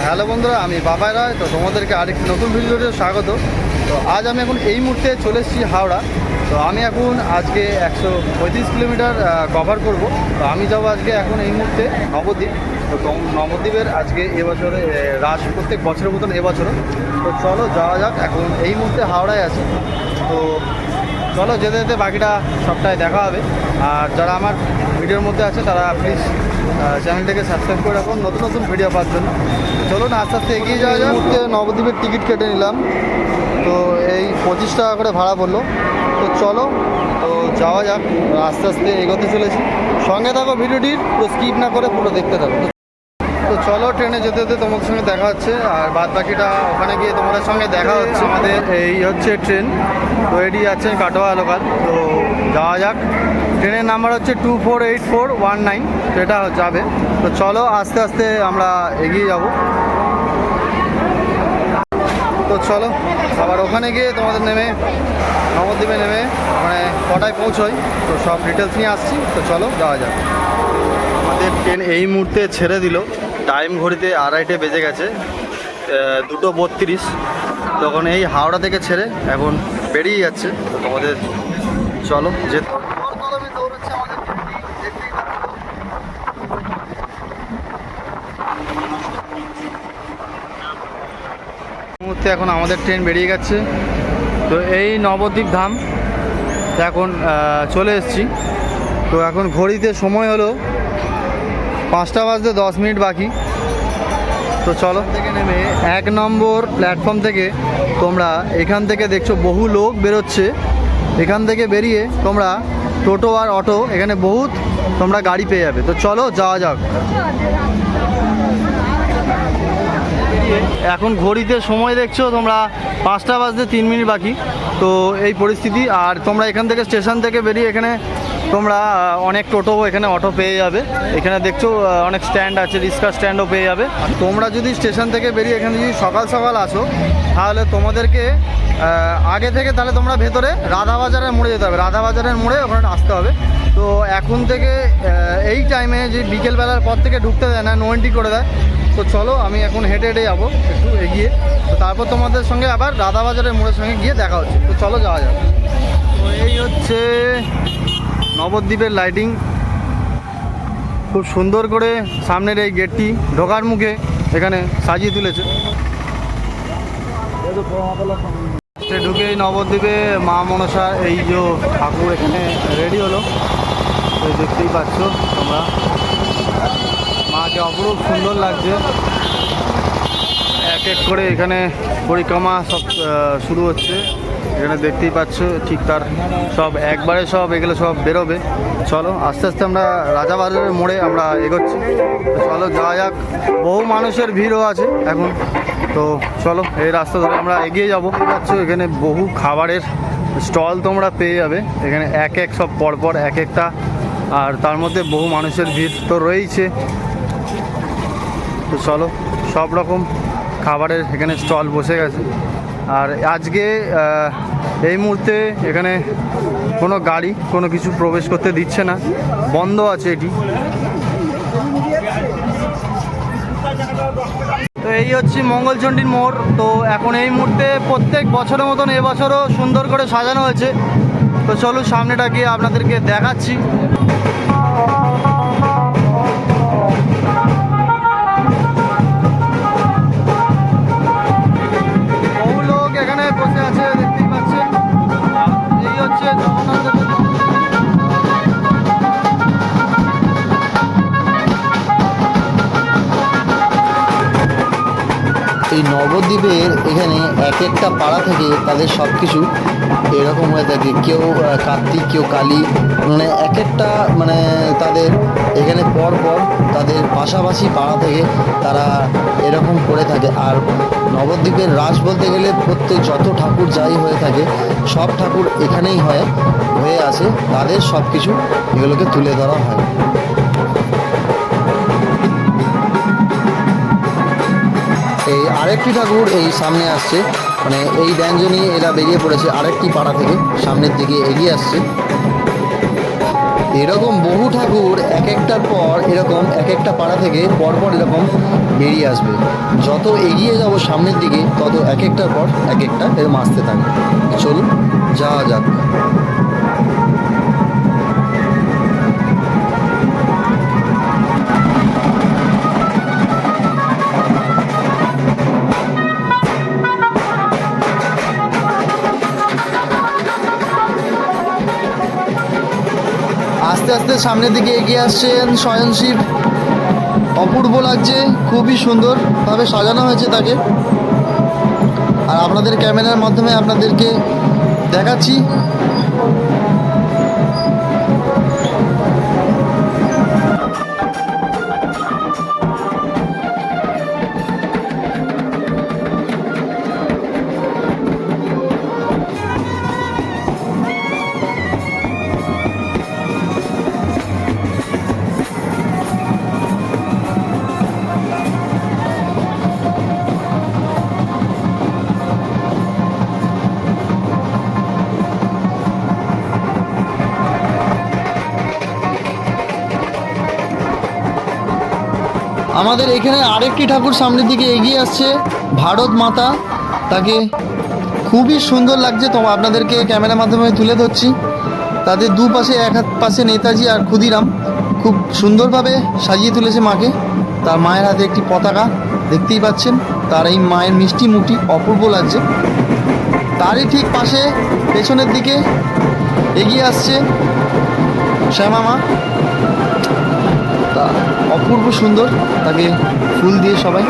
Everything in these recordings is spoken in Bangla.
হ্যালো বন্ধুরা, আমি বাবাই রায়। তো তোমাদেরকে আরেকটি নতুন ভিডিওতে স্বাগত। তো আজ আমি এখন এই মুহূর্তে চলে এসেছি হাওড়া। তো আমি এখন আজকে 135 কিলোমিটার কভার করব। তো আমি যাবো আজকে এখন এই মুহূর্তে নবদ্বীপ। তো নবদ্বীপের আজকে এবছরে রাস, প্রত্যেক বছরের মতন এবছরও। তো চলো যাওয়া যাক। এখন এই মুহূর্তে হাওড়ায় আছি। তো চলো যেতে যেতে বাকিটা সবটাই দেখা হবে। আর যারা আমার ভিডিওর মধ্যে আছে তারা প্লিজ চ্যানেলটাকে সাবস্ক্রাইব করে রাখুন নতুন নতুন ভিডিও পাওয়ার জন্য। চলো না, আস্তে আস্তে এগিয়ে যাওয়া যায়। মুহূর্তে নবদ্বীপের টিকিট কেটে নিলাম। তো এই 25 টাকা করে ভাড়া পড়লো। তো চলো, তো যাওয়া যাক। আস্তে আস্তে এগোতে চলেছি। সঙ্গে থাকো, ভিডিওটির পুরো স্কিপ না করে পুরো দেখতে থাকো। তো চলো, ট্রেনে যেতে যেতে তোমাদের সঙ্গে দেখা হচ্ছে। আর বাদ বাকিটা ওখানে গিয়ে তোমাদের সঙ্গে দেখা হচ্ছে। আমাদের এই হচ্ছে ট্রেন। তো এটি যাচ্ছে কাটোয়া লোকাল। তো যাওয়া যাক। ট্রেনের নাম্বার হচ্ছে 248419। তো এটা যাবে। তো চলো আস্তে আস্তে আমরা এগিয়ে যাব। তো চলো আবার ওখানে গিয়ে তোমাদের নেমে নবদ্বীপে নেমে ওখানে কটায় পৌঁছোই, তো সব ডিটেলস নিয়ে আসছি। তো চলো যাওয়া যাক। আমাদের ট্রেন এই মুহূর্তে ছেড়ে দিল। টাইম ঘড়িতে 2:30 বেজে গেছে, 2:32। তখন এই হাওড়া থেকে ছেড়ে এখন বেরিয়ে যাচ্ছে। তো তোমাদের চলো যেতে। মুহূর্তে এখন আমাদের ট্রেন বেরিয়ে গেছে। তো এই নবদ্বীপ ধাম এখন চলে এসেছি। তো এখন ঘড়িতে সময় হলো 5টা বাজতে 10 মিনিট বাকি। তো চলো থেকে নেমে 1 নম্বর প্ল্যাটফর্ম থেকে তোমরা এখান থেকে দেখছো বহু লোক বেরোচ্ছে। এখান থেকে বেরিয়ে তোমরা টোটো আর অটো এখানে বহুত তোমরা গাড়ি পেয়ে যাবে। তো চলো যাওয়া যাক। এখন ঘড়িতে সময় দেখছো তোমরা 5টা বাজতে 3 মিনিট বাকি। তো এই পরিস্থিতি। আর তোমরা এখান থেকে স্টেশন থেকে বেরিয়ে এখানে তোমরা অনেক টোটো, এখানে অটো পেয়ে যাবে। এখানে দেখছো অনেক স্ট্যান্ড আছে, রিক্সা স্ট্যান্ডও পেয়ে যাবে। তোমরা যদি স্টেশন থেকে বেরিয়ে এখানে যদি সকাল সকাল আসো, তাহলে তোমাদেরকে আগে থেকে তাহলে তোমরা ভেতরে রাধাবাজারের মোড়ে যেতে হবে। রাধাবাজারের মোড়ে ওখানে আসতে হবে। তো এখন থেকে এই টাইমে যে বিকেলবেলার পর থেকে ঢুকতে দেয় না, নো এন্ট্রি করে দেয়। তো চলো আমি এখন হেঁটে হেঁটে যাবো একটু এগিয়ে। তো তারপর তোমাদের সঙ্গে আবার রাধাবাজারের মোড়ের সঙ্গে গিয়ে দেখা হচ্ছে। তো চলো যাওয়া যাবে। তো এই হচ্ছে নবদ্বীপের লাইটিং। খুব সুন্দর করে সামনের এই গেটটি ঢোকার মুখে এখানে সাজিয়ে তুলেছে। ঢুকে নবদ্বীপে মা মনসা এই যে ঠাকুর এখানে রেডি হলো। তো দেখতেই পাচ্ছ তোমরা, মাকে অপরূপ সুন্দর লাগছে। এক এক করে এখানে পরিক্রমা সব শুরু হচ্ছে। এখানে দেখতেই পাচ্ছ ঠিক তার সব একবারে সব এগুলো সব বেরোবে। চলো আস্তে আস্তে আমরা রাজাবাজারের মোড়ে আমরা এগোচ্ছি। চলো যাওয়া যাক। বহু মানুষের ভিড়ও আছে এখন। তো চলো এই রাস্তা ধরে আমরা এগিয়ে যাবো। পাচ্ছ এখানে বহু খাবারের স্টল তোমরা পেয়ে যাবে। এখানে এক এক সব পরপর এক একটা। আর তার মধ্যে বহু মানুষের ভিড় তো রয়েছে। তো চলো সব রকম খাবারের এখানে স্টল বসে গেছে। আর আজকে এই মুহূর্তে এখানে কোনো গাড়ি কোনো কিছু প্রবেশ করতে দিচ্ছে না, বন্ধ আছে এটি। তো এই হচ্ছে মঙ্গলচণ্ডীর মোড়। তো এখন এই মুহূর্তে প্রত্যেক বছরের মতন এবছরও সুন্দর করে সাজানো হয়েছে। তো চলো সামনেটা গিয়ে আপনাদেরকে দেখাচ্ছি। বহু লোক এখানে বসে আছে, দেখতেই পাচ্ছেন। এই হচ্ছে জগন্নাথ দেবের এই নবদ্বীপের এখানে এক একটা পাড়া থেকে তাদের সব কিছু এরকম হয়ে থাকে। কেউ কার্তিক, কেউ কালী, মানে এক একটা মানে তাদের এখানে পর পর তাদের পাশাপাশি পাড়া থেকে তারা এরকম করে থাকে। আর নবদ্বীপের রাস বলতে গেলে প্রত্যেক যত ঠাকুর যাই হয়ে থাকে সব ঠাকুর এখানেই হয়ে আসে। তাদের সব কিছু এগুলোকে তুলে ধরা হয়। এই আরেকটি ঠাকুর এই সামনে আসছে, মানে এই ব্যঞ্জনী এরা বেরিয়ে পড়েছে আরেকটি পাড়া থেকে সামনের দিকে এগিয়ে আসছে। এরকম বহু ঠাকুর এক একটার পর এরকম এক একটা পাড়া থেকে পরপর এরকম বেরিয়ে আসবে। যত এগিয়ে যাব সামনের দিকে তত এক একটার পর এক একটা এরকম আসতে থাকবে। চলুন যাওয়া যাক। আস্তে আস্তে সামনের দিকে এগিয়ে আসছেন স্বয়ং শিব। অপূর্ব লাগছে, খুবই সুন্দরভাবে সাজানো হয়েছে তাকে। আর আপনাদের ক্যামেরার মাধ্যমে আপনাদেরকে দেখাচ্ছি। আমাদের এখানে আরেকটি ঠাকুর সামনের দিকে এগিয়ে আসছে, ভারত মাতা। তাকে খুবই সুন্দর লাগছে, তো আপনাদেরকে ক্যামেরার মাধ্যমে তুলে ধরছি। তাদের দুপাশে, এক হাত পাশে নেতাজি আর ক্ষুদিরাম খুব সুন্দরভাবে সাজিয়ে তুলেছে মাকে। তার মায়ের হাতে একটি পতাকা দেখতেই পাচ্ছেন। তার এই মায়ের মিষ্টি মুখটি অপূর্ব লাগছে। তারই ঠিক পাশে পেছনের দিকে এগিয়ে আসছে শ্যামা মা। তা অপূর্ব সুন্দর, তাকে ফুল দিয়ে সবাই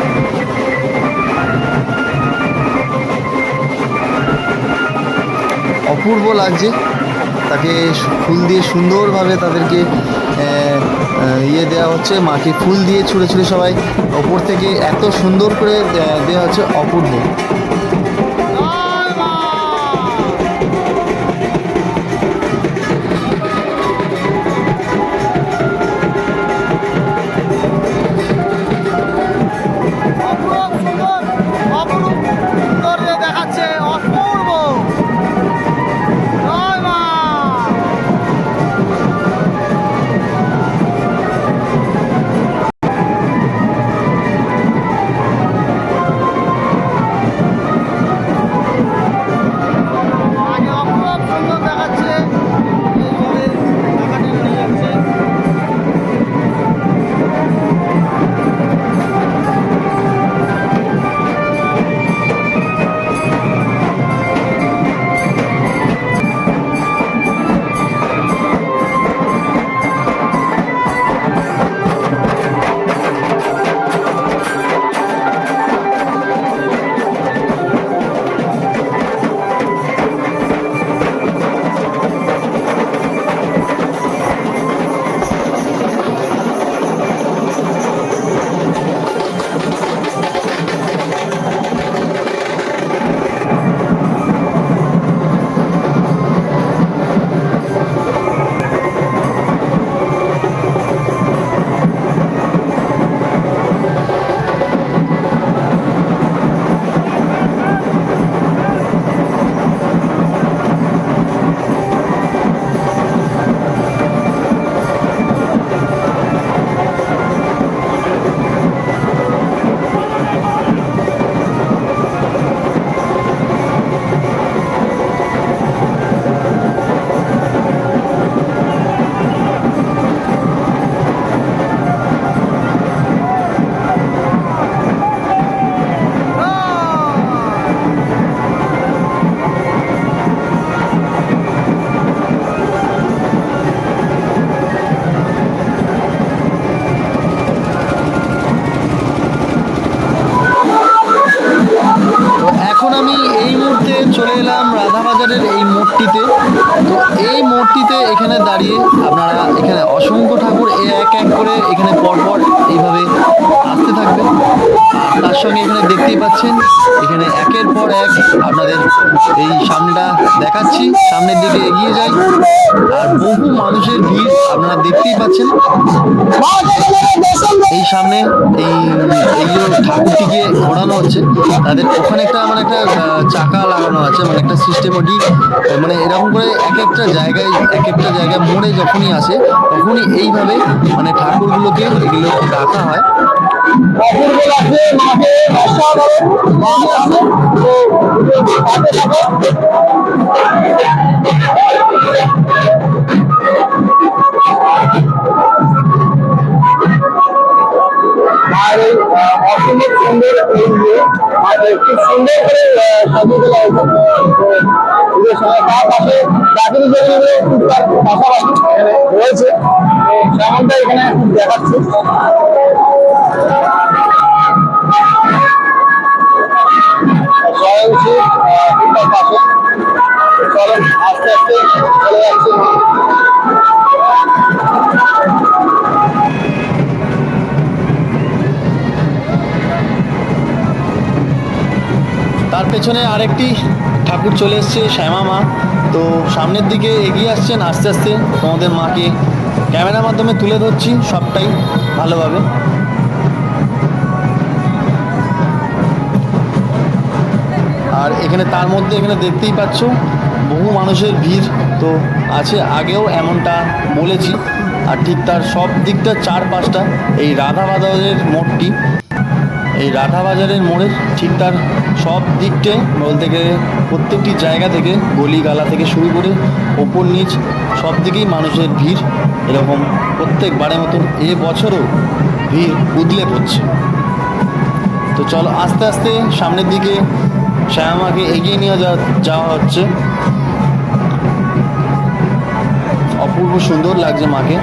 অপূর্ব লাগছে। তাকে ফুল দিয়ে সুন্দরভাবে তাদেরকে দেওয়া হচ্ছে। মাকে ফুল দিয়ে ছুঁড়ে ছুঁড়ে সবাই ওপর থেকে এত সুন্দর করে দেওয়া হচ্ছে, অপূর্ব। চলে এলাম রাধাবাজারের এই মোড়টিতে। তো এই মোড়টিতে এখানে দাঁড়িয়ে আপনারা এখানে অসংখ্য ঠাকুর এক এক করে এখানে পরপর এইভাবে আসতে থাকবে। আর তার সঙ্গে এখানে দেখতেই পাচ্ছেন এখানে একের পর এক আপনাদের এই সামনেটা দেখাচ্ছি, সামনের দিকে এগিয়ে যাই। আর বহু মানুষের ভিড় আপনারা দেখতেই পাচ্ছেন। এই সামনে এই যে ঠাকুরটিকে ঘোরানো হচ্ছে, তাদের ওখানে একটা মানে একটা চাকা লাগানো আছে, মানে একটা সিস্টেমেটিক, মানে এরকম করে এক একটা জায়গায় মোড়ে যখনই আসে তখনই এইভাবে মানে ঠাকুরগুলোকে এগুলো রাখা হয়। অপূর্ব লাগছে, মাকে অসাধারণ মাকে আছে তো হাতে থাকো। আর এই অসম্ভব সুন্দর এই ইয়ে, আর খুব সুন্দর করে সাজিয়ে তোলা হয়েছে। তার পাশে প্রাকৃতিক জগৎগুলো তার পাশাপাশি এখানে রয়েছে, সেমনটা এখানে দেখাচ্ছে। স্বয়ংশীল তার পাশে চলেন আস্তে আস্তে চলে যাচ্ছে। তার পেছনে আরেকটি ঠাকুর চলে এসছে, শ্যামা মা। তো সামনের দিকে এগিয়ে আসছেন আস্তে আস্তে, তোমাদের মাকে ক্যামেরার মাধ্যমে তুলে ধরছি সবটাই ভালোভাবে। আর এখানে তার মধ্যে এখানে দেখতেই পাচ্ছ বহু মানুষের ভিড় তো আছে, আগেও এমনটা বলেছি। আর ঠিক তার সব দিকটা চারপাশটা এই রাধাবাজারের মোড়টি, এই রাধাবাজারের মোড়ের ঠিক তার সব দিকটে বলতে গেলে প্রত্যেকটি জায়গা থেকে গলিগালা থেকে শুরু করে ওপর নিচ সব দিকেই মানুষের ভিড় এরকম প্রত্যেকবারের মতন এ বছরও ভিড় উদলে পড়ছে। তো চলো আস্তে আস্তে সামনের দিকে শ্যামাকে এগিয়ে নিয়ে যাওয়া হচ্ছে। অপূর্ব সুন্দর লাগছে মাকে।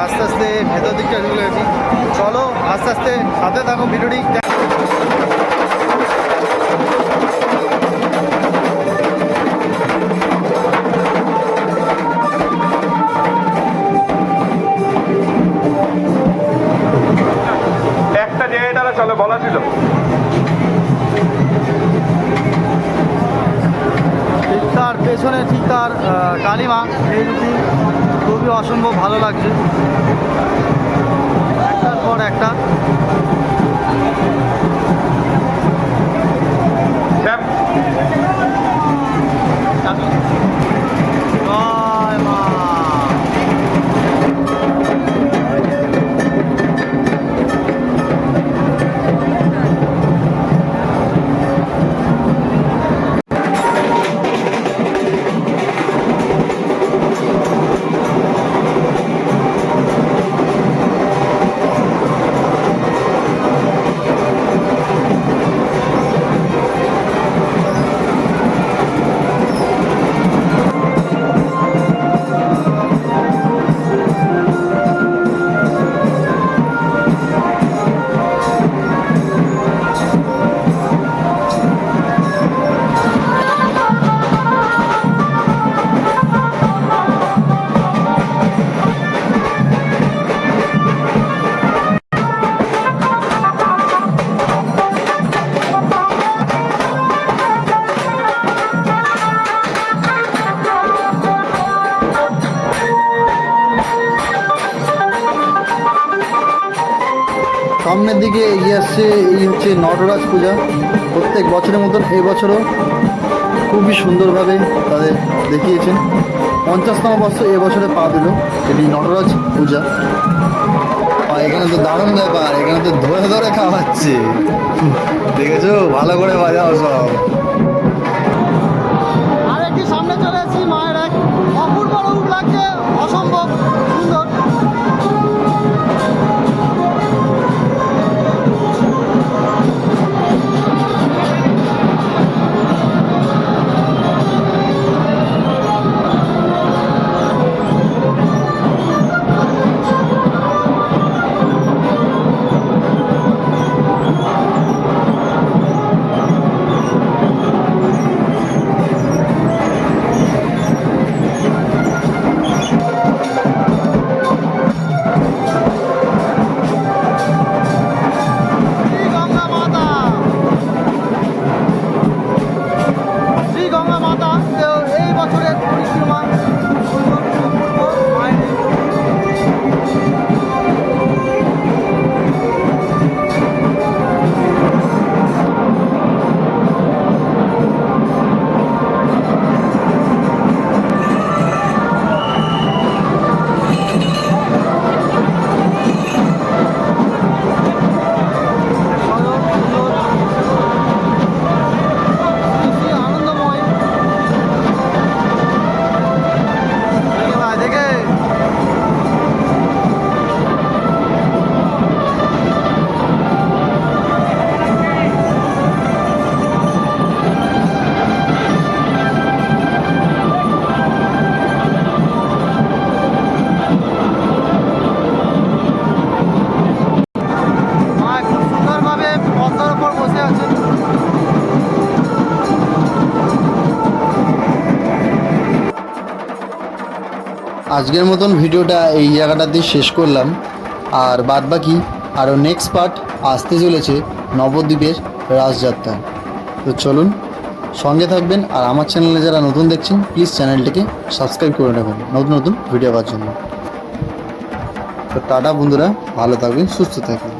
আস্তে আস্তে ভেতর দিকটা ঢুকে গেছি। চলো আস্তে আস্তে সাথে থাকো ভিডিওটি। একটা জায়গাটা চলো বলা ছিল। ঠিক তার পেছনে ঠিক তার কালিমা, এই দুটি খুবই অসম্ভব ভালো লাগছে, একটার পর একটা। শ্যাম, জয় মা। সামনের দিকে এগিয়ে আসছে এই হচ্ছে নটরাজ পূজা। প্রত্যেক বছরের মতন এই বছরও খুবই সুন্দরভাবে তাদের দেখিয়েছেন। 50তম বর্ষ এবছরে পা দিল এটি নটরাজ পূজা। আর এখানে তো দারুণ ব্যাপার, এখানে তো ধরে ধরে খাওয়াচ্ছে, দেখেছো? ভালো করে বাজাও সব। আর একটি সামনে চলে এসেছি, মায়ের এক অপূর্ব রূপ লাগছে, অসম্ভব সুন্দর। শ্রী গঙ্গা মাতা, শ্রী গঙ্গা মাতা তো এই বছরের পরিক্রমা সুন্দর অপূর্ব মায়ের। আনন্দময় দেখে মা খুব সুন্দরভাবে পদ্মার উপর বসে আছেন। আজকের মতন ভিডিওটা এই জায়গাটাতে শেষ করলাম। আর বাদ বাকি আরও নেক্সট পার্ট আসতে চলেছে নবদ্বীপের রাসযাত্রা। তো চলুন সঙ্গে থাকবেন। আর আমার চ্যানেলে যারা নতুন দেখছেন প্লিজ চ্যানেলটিকে সাবস্ক্রাইব করে নেবেন নতুন নতুন ভিডিও পাওয়ার জন্য। তো টাটা বন্ধুরা, ভালো থাকবেন, সুস্থ থাকবেন।